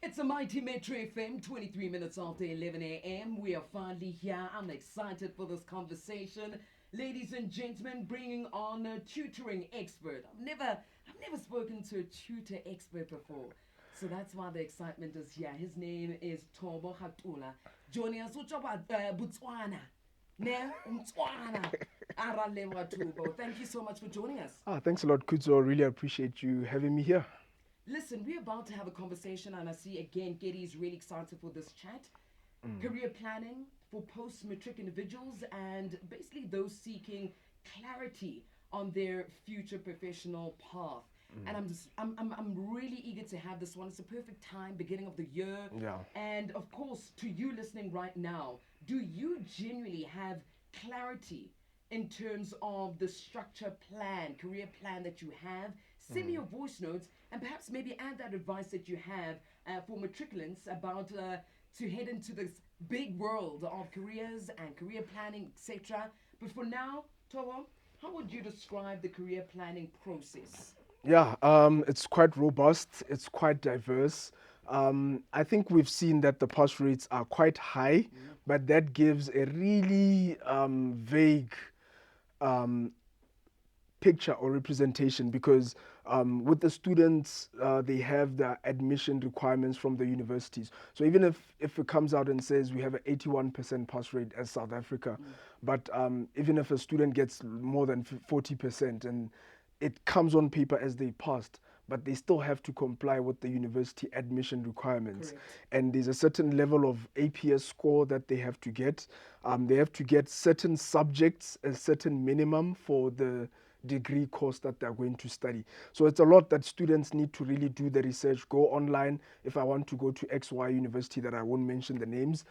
It's a mighty Metro FM, 23 minutes after 11 a.m. We are finally here. I'm excited for this conversation. Ladies and gentlemen, bringing on a tutoring expert. I've never spoken to a tutor expert before. So that's why the excitement is here. His name is Thobo Khathola. Joining us, Botswana. Ne, Botswana. Aralewa Tubo. Thank you so much for joining us. Thanks a lot, Khutso. Really appreciate you having me here. Listen, we're about to have a conversation, and I see again Getty is really excited for this chat. Career planning for post matric individuals and basically those seeking clarity on their future professional path. And I'm really eager to have this one. It's a perfect time, beginning of the year. Yeah. And of course, to you listening right now, do you genuinely have clarity in terms of the structure plan, career plan that you have? Send me your voice notes and perhaps maybe add that advice that you have for matriculants about to head into this big world of careers and career planning, etc. But for now, Towo, how would you describe the career planning process? Yeah, it's quite robust, it's quite diverse. I think we've seen that the pass rates are quite high, but that gives a really vague um, picture or representation because with the students, they have the admission requirements from the universities. So even if it comes out and says we have an 81% pass rate as South Africa, but even if a student gets more than 40% and it comes on paper as they passed, but they still have to comply with the university admission requirements. Correct. And there's a certain level of APS score that they have to get. They have to get certain subjects, a certain minimum for the degree course that they're going to study. So it's a lot that students need to really do the research, go online. If I want to go to XY university that I won't mention the names,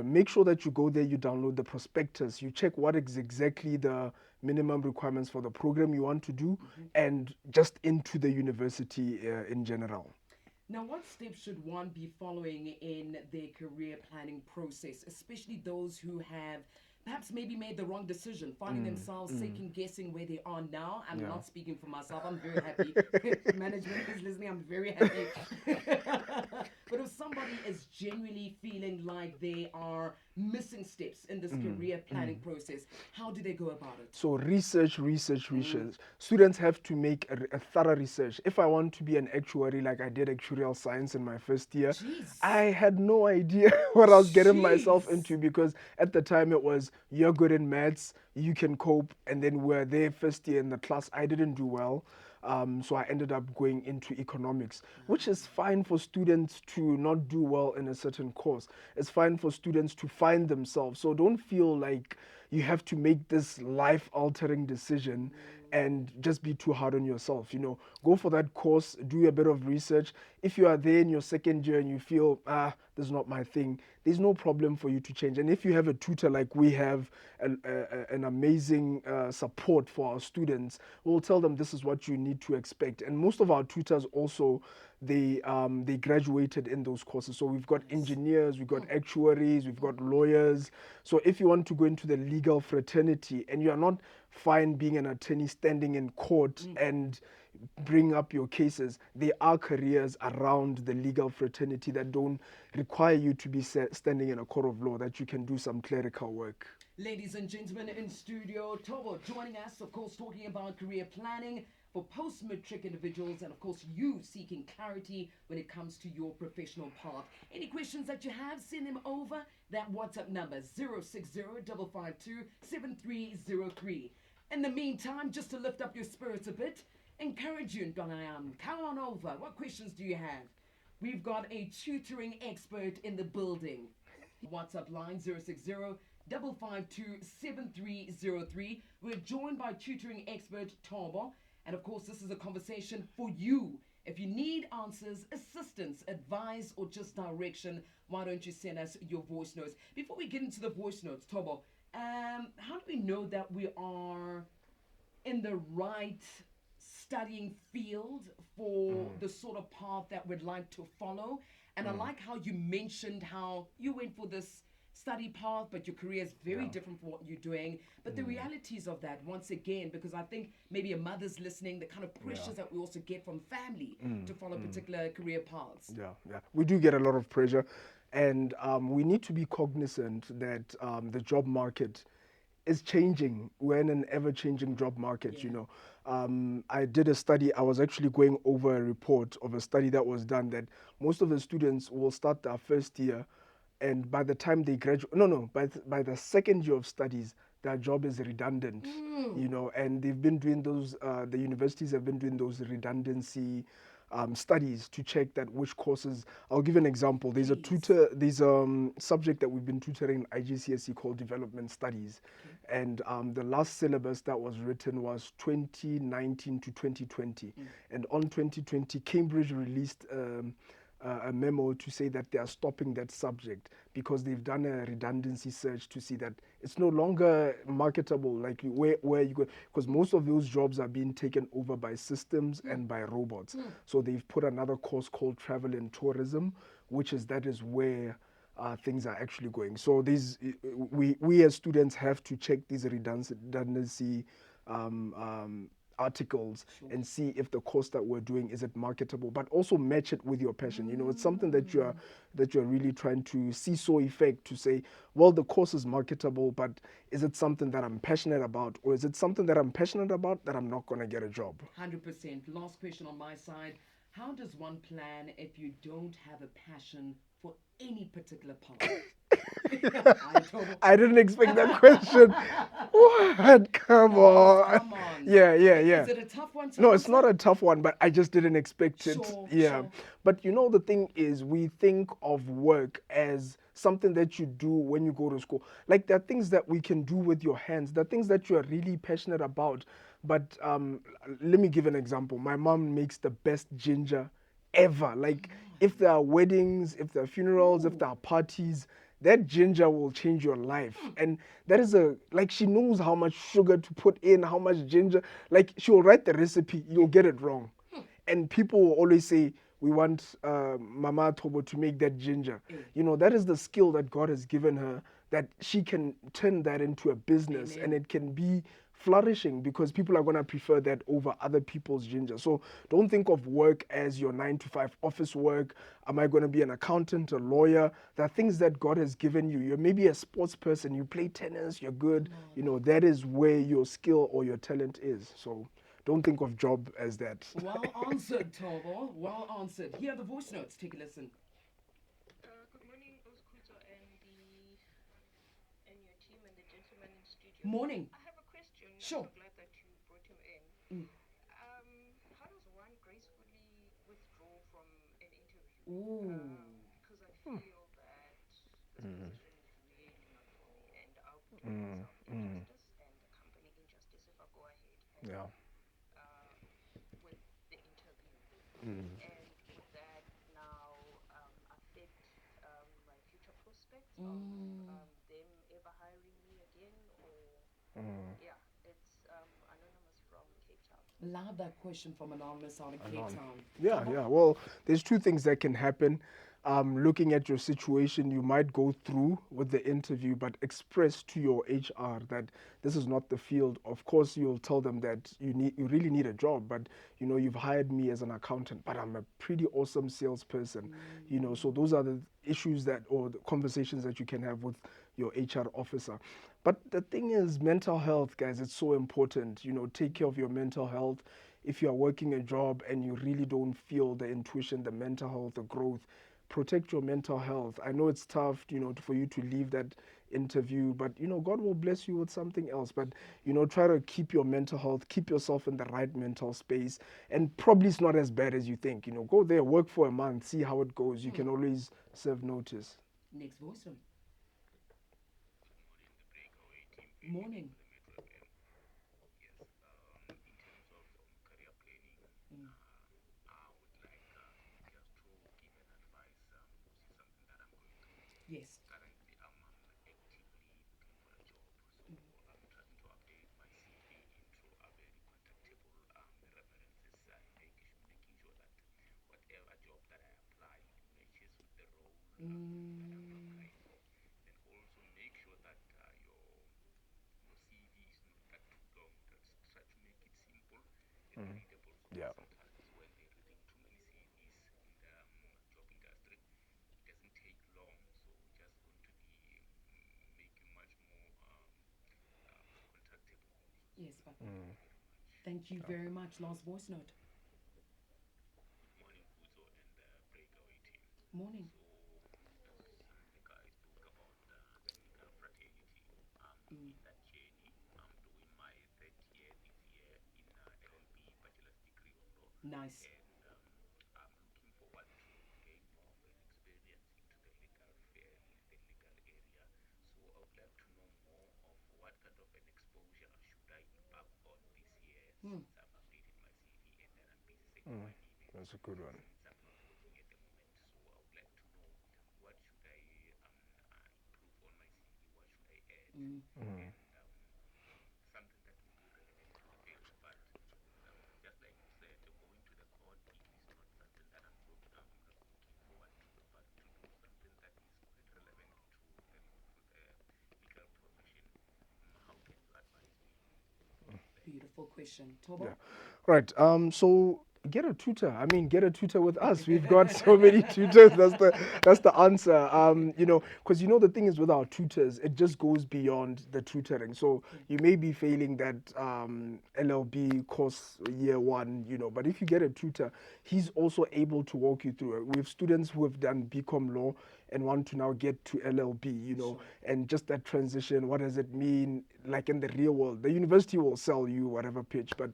make sure that you go there, you download the prospectus, you check what is exactly the minimum requirements for the program you want to do, and just into the university in general. Now, what steps should one be following in their career planning process, especially those who have perhaps maybe made the wrong decision, finding themselves second guessing where they are now? I'm Yeah. not speaking for myself. I'm very happy. Management is listening. I'm very happy. But if somebody is genuinely feeling like they are missing steps in this career planning process, how do they go about it? So research. Students have to make a thorough research. If I want to be an actuary, like I did actuarial science in my first year, I Jeez. had no idea what I was getting myself Jeez. into because at the time it was you're good in maths, you can cope, and then we're there first year in the class. I didn't do well. So I ended up going into economics, which is fine for students to not do well in a certain course. It's fine for students to find themselves. So don't feel like you have to make this life altering decision and just be too hard on yourself. Go for that course, do a bit of research. If you are there in your second year and you feel, this is not my thing, there's no problem for you to change. And if you have a tutor like we have, an amazing support for our students, we'll tell them this is what you need to expect. And most of our tutors also, they graduated in those courses. So we've got engineers, we've got actuaries, we've got lawyers. So if you want to go into the legal fraternity and you are not fine being an attorney standing in court and bring up your cases, there are careers around the legal fraternity that don't require you to be standing in a court of law, that you can do some clerical work. Ladies and gentlemen, in studio, Tobo joining us, of course, talking about career planning for post matric individuals and, of course, you seeking clarity when it comes to your professional path. Any questions that you have, send them over that WhatsApp number 060-552-7303. In the meantime, just to lift up your spirits a bit, encourage you, Donayam, come on over. What questions do you have? We've got a tutoring expert in the building. WhatsApp line 060-552-7303. We're joined by tutoring expert Thobo. And of course, this is a conversation for you. If you need answers, assistance, advice, or just direction, why don't you send us your voice notes? Before we get into the voice notes, Thobo, how do we know that we are in the right studying field for the sort of path that we'd like to follow? And I like how you mentioned how you went for this study path, but your career is very Yeah. different from what you're doing. But the realities of that, once again, because I think maybe a mother's listening, the kind of Yeah. pressures that we also get from family to follow particular career paths. Yeah, yeah. We do get a lot of pressure, and we need to be cognizant that the job market is changing. We're in an ever-changing job market. Yeah. I did a study. I was actually going over a report of a study that was done that most of the students will start their first year, and by the time they graduate, no, by the second year of studies, their job is redundant. And they've been doing those. The universities have been doing those redundancy studies to check that which courses. I'll give an example. There's a Please. there's subject that we've been tutoring in IGCSE called development studies, and the last syllabus that was written was 2019 to 2020, and on 2020 Cambridge released a memo to say that they are stopping that subject because they've done a redundancy search to see that it's no longer marketable. Like where you go, because most of those jobs are being taken over by systems and by robots. So they've put another course called travel and tourism, that is where things are actually going. So we as students have to check these redundancy articles and see if the course that we're doing is it marketable, but also match it with your passion. It's something that you're really trying to seesaw effect to say, well, the course is marketable, but is it something that I'm passionate about, or is it something that I'm passionate about that I'm not going to get a job? 100%. Last question on my side. How does one plan if you don't have a passion for any particular path? I told I didn't expect that question. What? Come no, on. come on. Yeah, yeah, yeah. Is it a tough one to No, it's answer? not a tough one, but I just didn't expect it. Sure, Yeah. sure. But the thing is, we think of work as something that you do when you go to school. Like, there are things that we can do with your hands, there are things that you are really passionate about. But let me give an example. My mom makes the best ginger ever. Like, if there are weddings, if there are funerals, if there are parties, that ginger will change your life. And that is like, she knows how much sugar to put in, how much ginger. Like, she will write the recipe, you'll get it wrong. And people will always say, we want Mama Thobo to make that ginger. That is the skill that God has given her, that she can turn that into a business. Amen. And it can be flourishing because people are going to prefer that over other people's ginger. So don't think of work as your 9 to 5 office work. Am I going to be an accountant, a lawyer? There are things that God has given you. You're maybe a sports person, you play tennis, you're good. That is where your skill or your talent is. So don't think of job as that. Well answered, Thobo. Well answered. Here are the voice notes. Take a listen. Good morning, Khutso and your team and the gentleman in studio. Morning. I have a question. Sure. I'm so glad that you brought him in. How does one gracefully withdraw from an interview? Ooh. Because I feel that this position is really not for me, and I'll be doing myself injustice and the company injustice if I go ahead Yeah. with the interview. And would that now affect my future prospects of them ever hiring me again? Or yeah, it's anonymous from Cape Town. Love that question from Anonymous out of Cape Town. Yeah, Thobo? yeah. Well, there's two things that can happen. Looking at your situation, you might go through with the interview, but express to your HR that this is not the field. Of course, you'll tell them that you really need a job, but you've hired me as an accountant, but I'm a pretty awesome salesperson. So those are the issues or the conversations that you can have with your HR officer. But the thing is, mental health, guys, it's so important. Take care of your mental health. If you are working a job and you really don't feel the intuition, the mental health, the growth, protect your mental health. I know it's tough, for you to leave that interview, but God will bless you with something else. But try to keep your mental health, keep yourself in the right mental space, and probably it's not as bad as you think. Go there, work for a month, see how it goes. You can always serve notice. Next voice note. Morning. Yes. whisper. Thank you very much. Last voice note. Morning, Khutso and Breakaway team. Morning. The guy spoke about the legal fraternity. Mm. In that journey, I'm doing my third year this year in LLB Bachelor's Degree of Law, Nice. and I'm looking forward to gain more of an experience into the legal area. So I would like to know more of what kind of an exposure should I embark on this year Mm. since I've updated my CV and then I'm busy sending my emails. That's a good one. Since I'm not working at the moment, so I would like to know what should I improve on my CV, what should I add, Mm. and something that will be relevant to the field. But just like you said, going to the court is not something that I'm looking forward to, but to do something that is quite relevant to the legal profession. How can you advise me? Beautiful question. Yeah. Tobo? Right. So get a tutor. I mean, get a tutor with us. We've got so many tutors. That's the answer. Because the thing is with our tutors, it just goes beyond the tutoring. So you may be failing that LLB course year one, but if you get a tutor, he's also able to walk you through it. We have students who have done BCom law and want to now get to LLB, Sure. and just that transition. What does it mean? Like in the real world, the university will sell you whatever pitch, but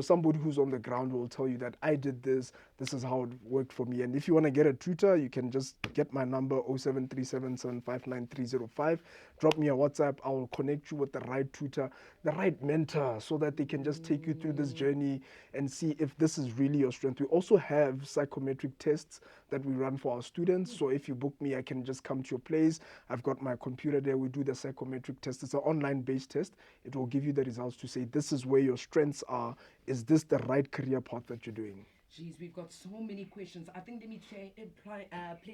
somebody who's on the ground will tell you that I did this. This is how it worked for me. And if you want to get a tutor, you can just get my number 0737759305. Drop me a WhatsApp. I will connect you with the right tutor, the right mentor, so that they can just take you through this journey and see if this is really your strength. We also have psychometric tests that we run for our students. So if you book me, I can just come to your place. I've got my computer there. We do the psychometric test. It's an online-based test. It will give you the results to say this is where your strengths are. Is this the right career path that you're doing? Geez, we've got so many questions. I think let me play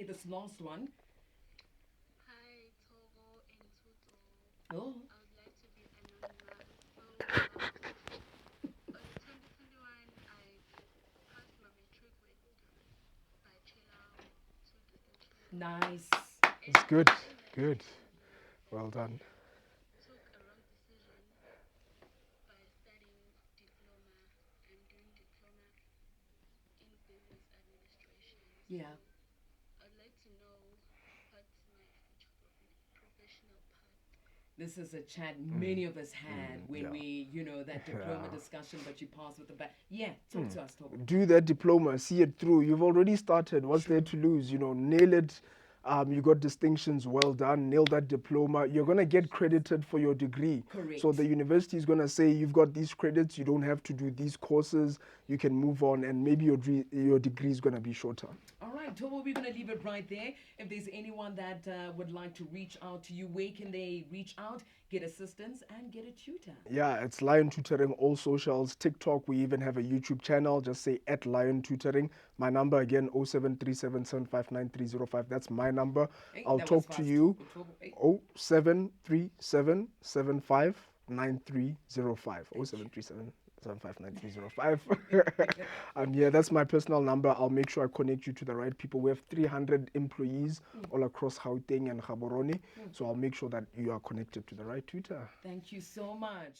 this last one. Hi, Thobo and Tutor. Oh, I would like to be anonymous. So, on 2021, I passed my matric with bachelor to distinction. nice. It's And good. in that Good. journey, Well done. took a wrong decision by studying diploma. I'm doing diploma in business administration. Yeah. So I'd like to know what's my future professional path. This is a chat many of us had when yeah. we, that diploma discussion, but you passed with the back. Yeah, talk to us, Tobo. Do that diploma, see it through. You've already started. What's there to lose? Nail it. You got distinctions, well done. Nail that diploma. You're going to get credited for your degree. Correct. So the university is going to say, you've got these credits, you don't have to do these courses, you can move on, and maybe your degree is going to be shorter. All right, Tobo, we're going to leave it right there. If there's anyone that would like to reach out to you, where can they reach out, get assistance, and get a tutor? Yeah, it's Lion Tutoring, all socials, TikTok. We even have a YouTube channel. Just say @Lion Tutoring. My number again, 0737759305. That's my number. Hey, I'll that was talk to fast. you. Tobo, hey. 0737759305. 0737759305. Yeah, that's my personal number. I'll make sure I connect you to the right people. We have 300 employees all across Gauteng and Gaborone. So I'll make sure that you are connected to the right tutor. Thank you so much.